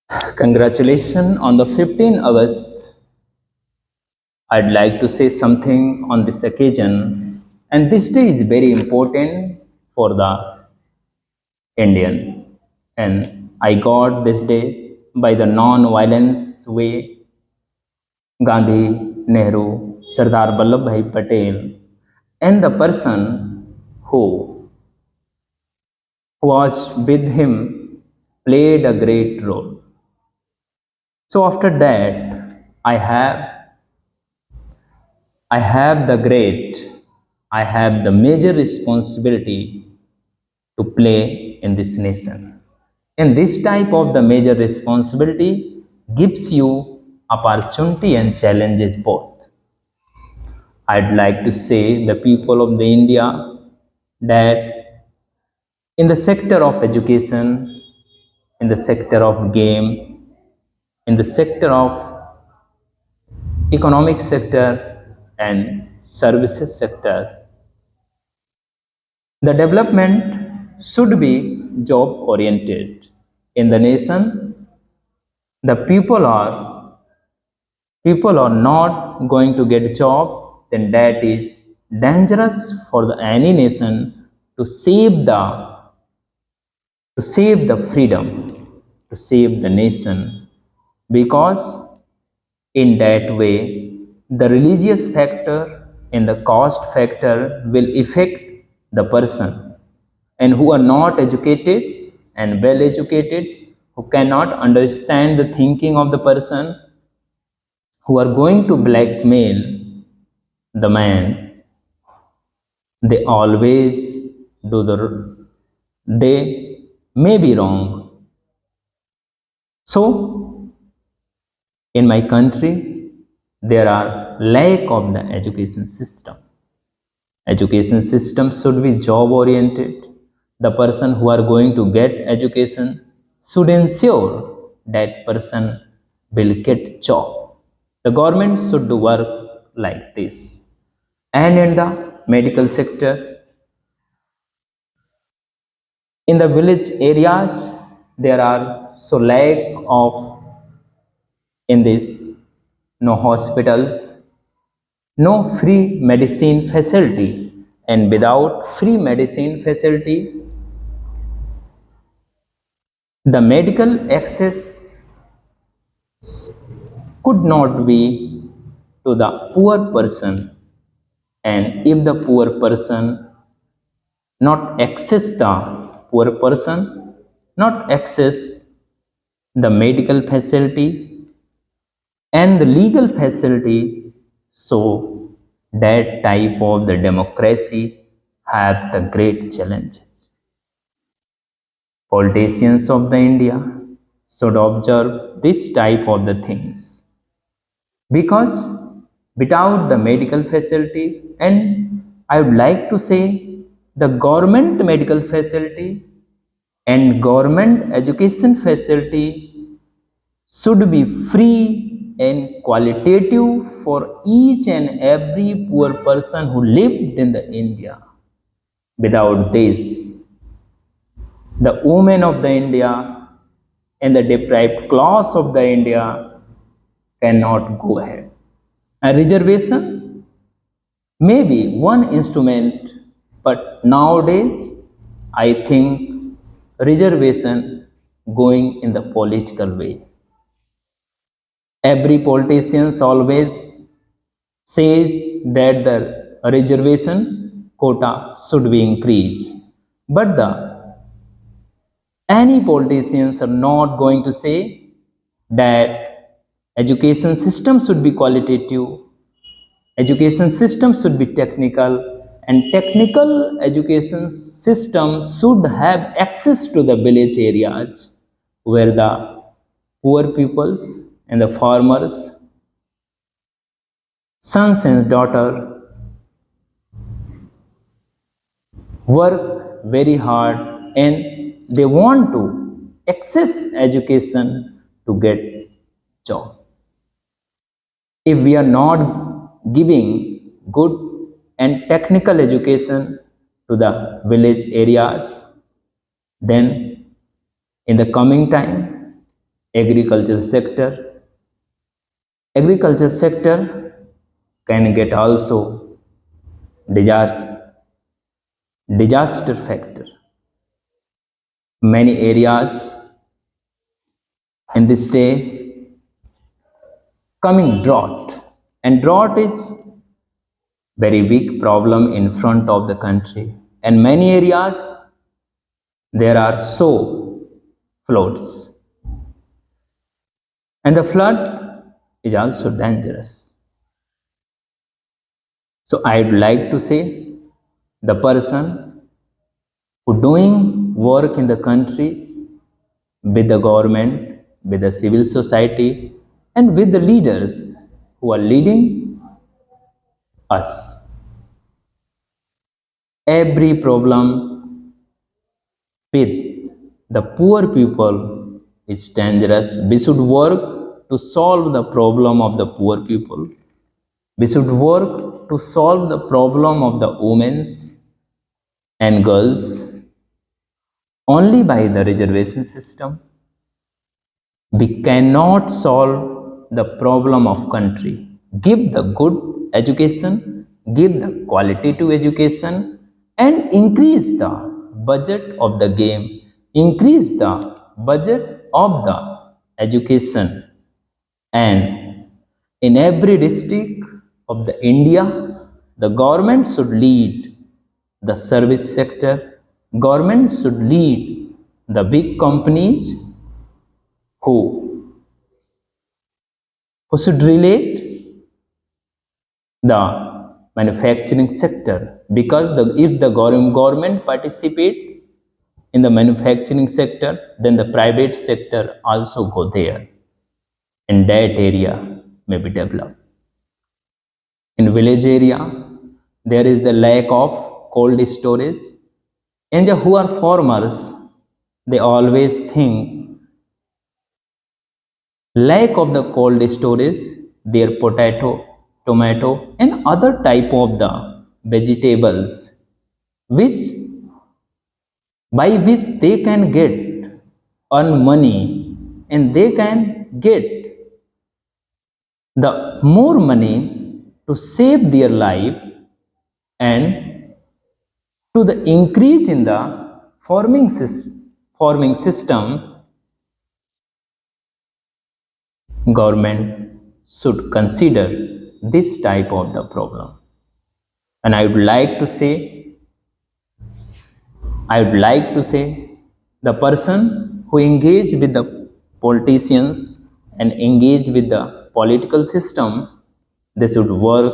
Congratulations on the 15 August. I'd like to say something on this occasion. And this day is very important for the Indian. And I got this day by the non-violence way Gandhi, Nehru, Sardar Vallabhbhai Patel, and the person who was with him played a great role. So after that, I have I have the major responsibility to play in this nation. And this type of the major responsibility gives you opportunity and challenges both. I'd like to say the people of the India that in the sector of education, in the sector of game, in the sector of economic sector and services sector, the development should be job oriented. In the nation, the people are not going to get job, then that is dangerous for any nation to save the freedom, to save the nation, because in that way the religious factor and the caste factor will affect the person, and who are not educated and well educated, who cannot understand the thinking of the person, who are going to blackmail the man, they always they may be wrong. So in my country there are lack of the education system should be job oriented. The person who are going to get education should ensure that person will get job. The government should do work like this. And in the medical sector, in the village areas, there are so lack of in this no hospitals, no free medicine facility, and without free medicine facility, the medical access could not be to the poor person. And if the not access the poor person not access the medical facility and the legal facility, so that type of the democracy have the great challenges. Politicians of the India should observe this type of the things, because without the medical facility, and I would like to say the government medical facility and government education facility should be free and qualitative for each and every poor person who lived in the India. Without this, the women of the India and the deprived class of the India cannot go ahead. A reservation may be one instrument, but nowadays I think reservation going in the political way. Every politician always says that the reservation quota should be increased, but the any politicians are not going to say that education system should be qualitative, education system should be technical, and technical education system should have access to the village areas where the poor peoples and the farmers sons and daughter work very hard and they want to access education to get job. If we are not giving good and technical education to the village areas, then in the coming time, agriculture sector. Agriculture sector can get also disaster factor. Many areas in this day coming drought, and drought is very big problem in front of the country, and many areas there are so floods, and the flood is also dangerous. So I'd like to say the person who doing work in the country with the government, with the civil society, and with the leaders who are leading us, every problem with the poor people is dangerous. We should work to solve the problem of the poor people. We should work to solve the problem of the women and girls. Only by the reservation system we cannot solve the problem of country. Give the good education, give the qualitative education, and increase the budget of the game, increase the budget of the education. And in every district of the India, the government should lead the service sector, government should lead the big companies who, who should relate the manufacturing sector, because if the government participate in the manufacturing sector, then the private sector also go there, and that area may be developed. In village area, there is the lack of cold storage, and who are farmers, they always think lack of the cold storage, their potato, tomato, and other type of the vegetables, which by which they can get earn money, and they can get the more money to save their life, and to the increase in the farming system, government should consider this type of the problem. And I would like to say the person who engage with the politicians and engage with the political system, they should work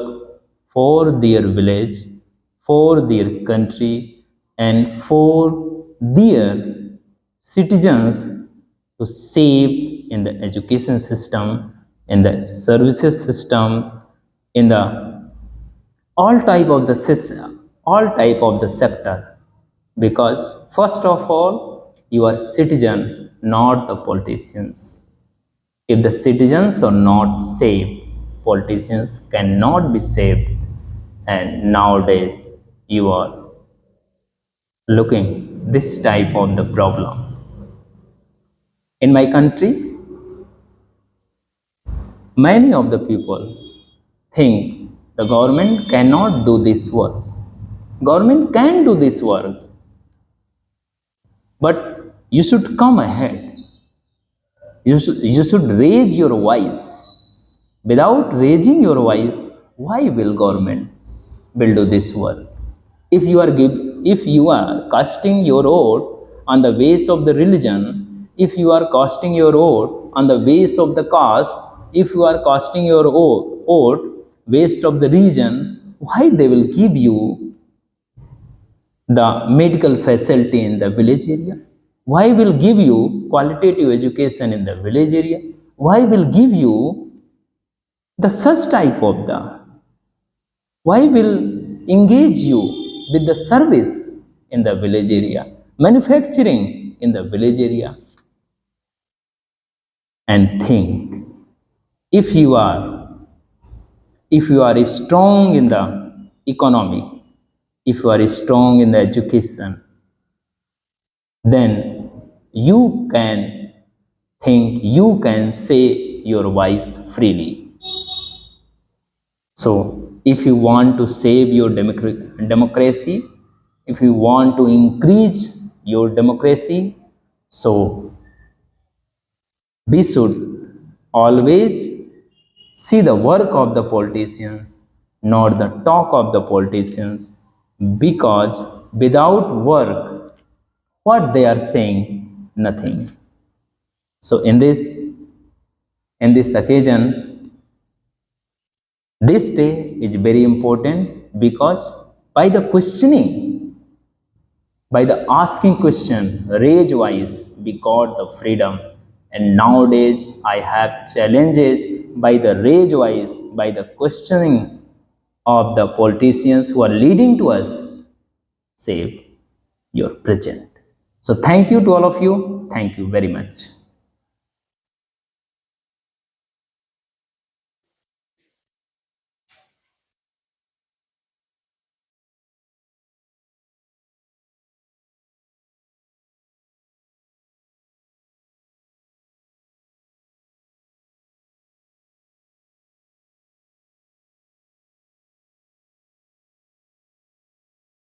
for their village, for their country, and for their citizens, to save in the education system, in the services system, in the all type of the system, all type of the sector. Because first of all, you are citizen, not the politicians. If the citizens are not saved, politicians cannot be saved. And nowadays you are looking this type of the problem in my country. Many of the people think the government cannot do this work. Government can do this work, but you should come ahead. You should raise your voice. Without raising your voice, why will government will do this work? If you are casting your vote on the base of the religion, if you are casting your vote on the base of the caste, if you are casting your vote based of the region, why they will give you the medical facility in the village area? Why will give you qualitative education in the village area? Why will give you the such type of the, why will engage you with the service in the village area, manufacturing in the village area? And think, if you are strong in the economy, if you are strong in the education, then you can think you can say your voice freely. So, if you want to save your democracy, if you want to increase your democracy, so we should always see the work of the politicians, not the talk of the politicians, because without work, what they are saying, nothing. So, in this occasion, this day is very important because by the questioning, by the asking question, rage wise, we got the freedom. And nowadays, I have challenges by the rage wise, by the questioning of the politicians who are leading to us. Save your present. So, thank you to all of you. Thank you very much.